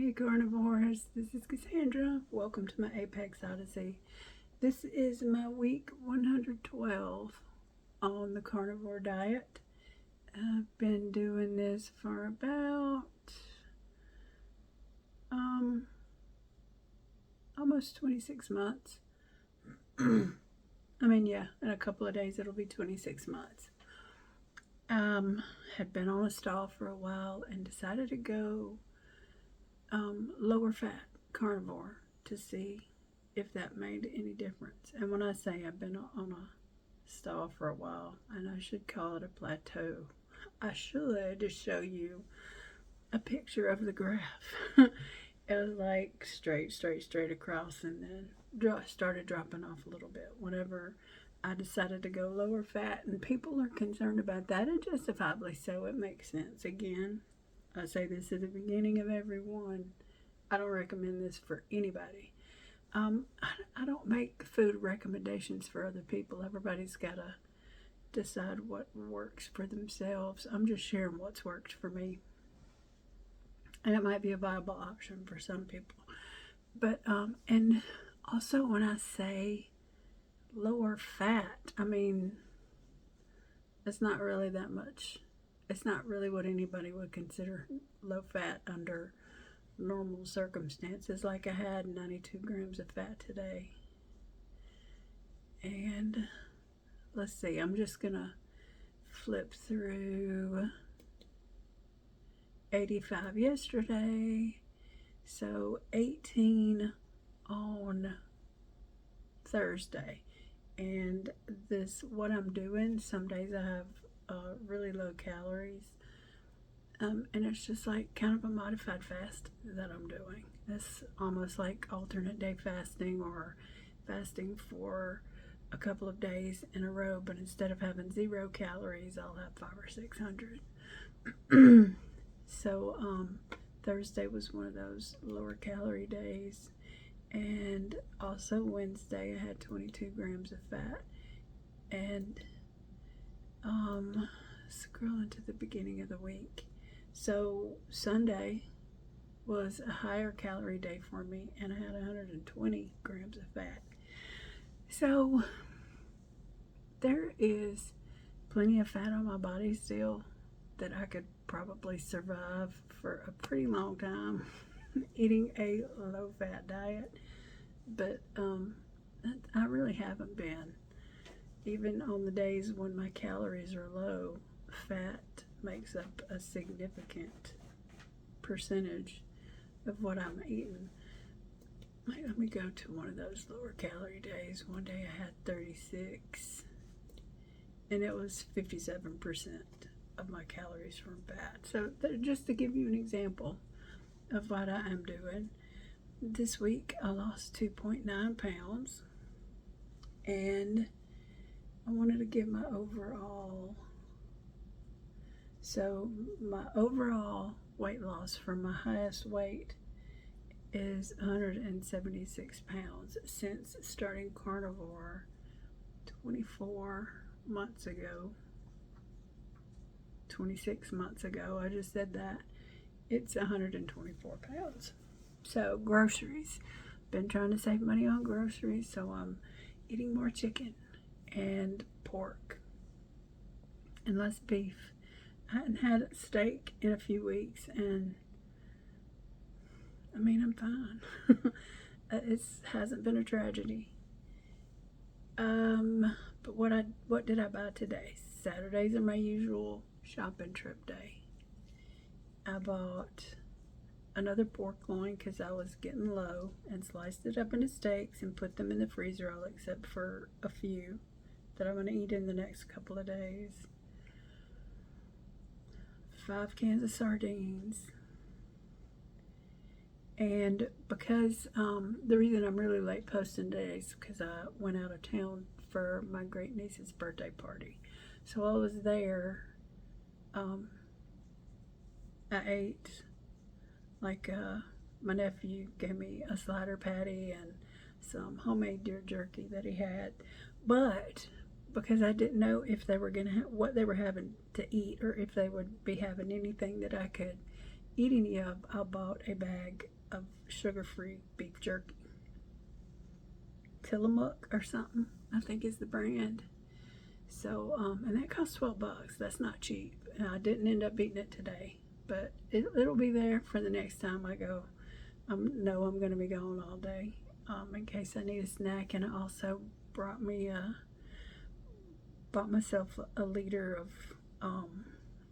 Hey carnivores, this is Cassandra. Welcome to my Apex Odyssey. This is my week 112 on the carnivore diet. I've been doing this for about almost 26 months. In a couple of days it'll be 26 months. Had been on a stall for a while and decided to go lower fat carnivore to see if that made any difference. And when I say I've been on a stall for a while, and I should call it a plateau, I should just show you a picture of the graph. It was like straight across, and then started dropping off a little bit whenever I decided to go lower fat. And people are concerned about that, and justifiably so. It makes sense. Again, I say this at the beginning of every one. I don't recommend this for anybody. I don't make food recommendations for other people. Everybody's got to decide what works for themselves. I'm just sharing what's worked for me. And it might be a viable option for some people. But, and also when I say lower fat, it's not really that much. It's not really what anybody would consider low fat under normal circumstances. Like I had 92 grams of fat today. And let's see, I'm just gonna flip through 85 yesterday. So 18 on Thursday. And what I'm doing, some days I have really low calories, and it's just like kind of a modified fast that I'm doing. It's almost like alternate day fasting, or fasting for a couple of days in a row, but instead of having 0 calories, I'll have 500 or 600. So Thursday was one of those lower calorie days, and also Wednesday I had 22 grams of fat. And scrolling to the beginning of the week. So Sunday was a higher calorie day for me, and I had 120 grams of fat. So there is plenty of fat on my body still that I could probably survive for a pretty long time eating a low fat diet. But I really haven't been. Even on the days when my calories are low, fat makes up a significant percentage of what I'm eating. Let me go to one of those lower calorie days. One day I had 36, and it was 57% of my calories from fat. So just to give you an example of what I am doing, this week I lost 2.9 pounds, and I wanted to give my overall. So my overall weight loss from my highest weight is 176 pounds since starting carnivore 24 months ago. 26 months ago, I just said that. It's 124 pounds. So groceries. Been trying to save money on groceries, so I'm eating more chicken and pork and less beef. I hadn't had a steak in a few weeks, and I'm fine. It hasn't been a tragedy. But what did I buy today? Saturdays are my usual shopping trip day. I bought another pork loin because I was getting low, and sliced it up into steaks and put them in the freezer, all except for a few that I'm going to eat in the next couple of days. 5 cans of sardines. And because the reason I'm really late posting today is because I went out of town for my great niece's birthday party. So while I was there, I ate, my nephew gave me a slider patty and some homemade deer jerky that he had. But because I didn't know if they were going to what they were having to eat, or if they would be having anything that I could eating yub, I bought a bag of sugar-free beef jerky. Tillamook or something, I think is the brand. So, and that costs $12. That's not cheap. And I didn't end up eating it today, but it'll be there for the next time I go. No, I'm going to be gone all day, in case I need a snack. And I also bought myself a liter of,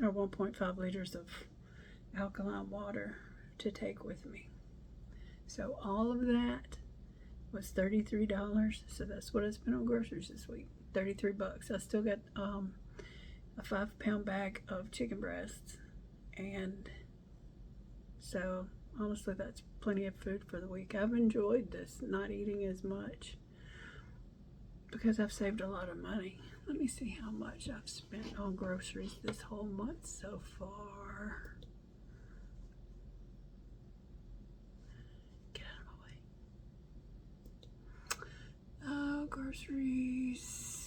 or 1.5 liters of alkaline water to take with me. So all of that was $33. So that's what I spent on groceries this week. $33. I still got a 5-pound bag of chicken breasts, and so honestly that's plenty of food for the week. I've enjoyed this, not eating as much, because I've saved a lot of money. Let me see how much I've spent on groceries this whole month so far. Get out of my way. Groceries.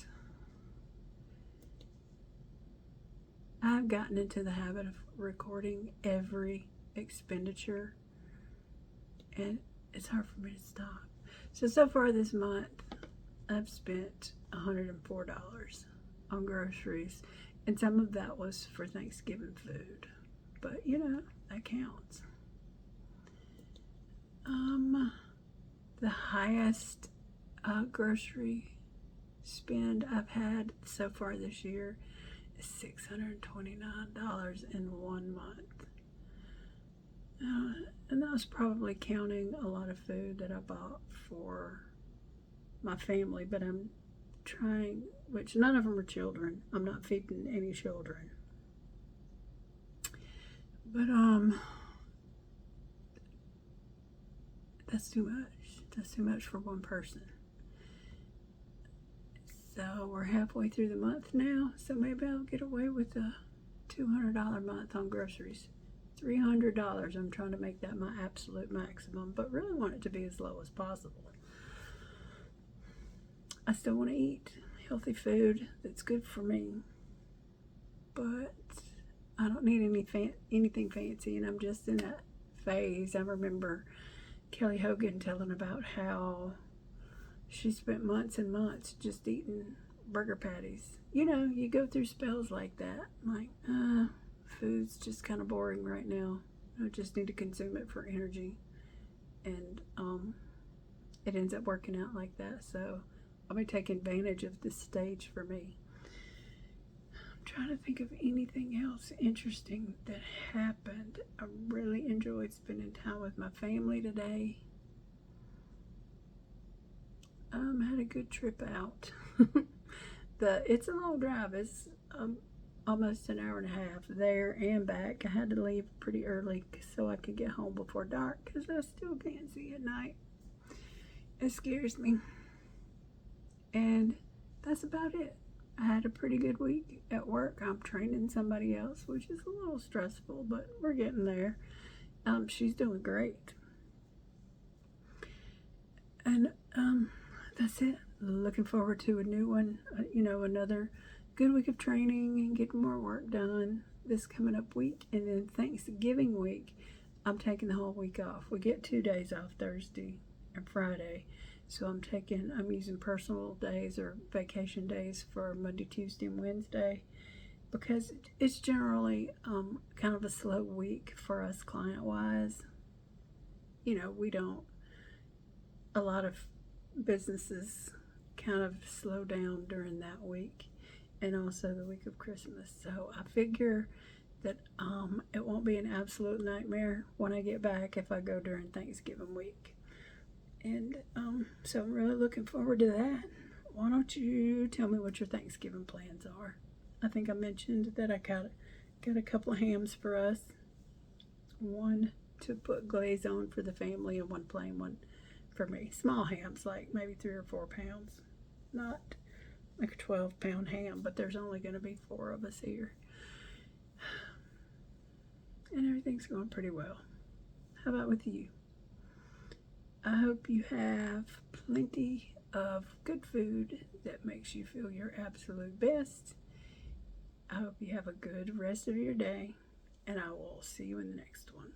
I've gotten into the habit of recording every expenditure, and it's hard for me to stop. So far this month, I've spent $104 on groceries, and some of that was for Thanksgiving food, but you know, that counts. The highest grocery spend I've had so far this year is $629 in 1 month. And that was probably counting a lot of food that I bought for my family, but I'm trying, which none of them are children. I'm not feeding any children. But that's too much. That's too much for one person. So we're halfway through the month now, so maybe I'll get away with a $200 month on groceries. $300, I'm trying to make that my absolute maximum, but really want it to be as low as possible. I still want to eat healthy food that's good for me, but I don't need anything fancy, and I'm just in that phase. I remember Kelly Hogan telling about how she spent months and months just eating burger patties. You know, you go through spells like that, like, food's just kind of boring right now. I just need to consume it for energy, and it ends up working out like that. So I'll be taking advantage of this stage for me. I'm trying to think of anything else interesting that happened. I really enjoyed spending time with my family today. Had a good trip out. It's a long drive. It's almost an hour and a half there and back. I had to leave pretty early so I could get home before dark, because I still can't see at night. It scares me. And that's about it. I had a pretty good week at work. I'm training somebody else, which is a little stressful, but we're getting there. She's doing great. And that's it. Looking forward to a new one, another good week of training and getting more work done this coming up week. And then Thanksgiving week, I'm taking the whole week off. We get 2 days off, Thursday and Friday. So I'm using personal days or vacation days for Monday, Tuesday, and Wednesday, because it's generally kind of a slow week for us client-wise. A lot of businesses kind of slow down during that week, and also the week of Christmas. So I figure that it won't be an absolute nightmare when I get back if I go during Thanksgiving week. And so I'm really looking forward to that. Why don't you tell me what your Thanksgiving plans are? I think I mentioned that I got a couple of hams for us. One to put glaze on for the family, and one plain one for me. Small hams, like maybe 3 or 4 pounds. Not like a 12-pound ham, but there's only going to be 4 of us here. And everything's going pretty well. How about with you? I hope you have plenty of good food that makes you feel your absolute best. I hope you have a good rest of your day. and I will see you in the next one.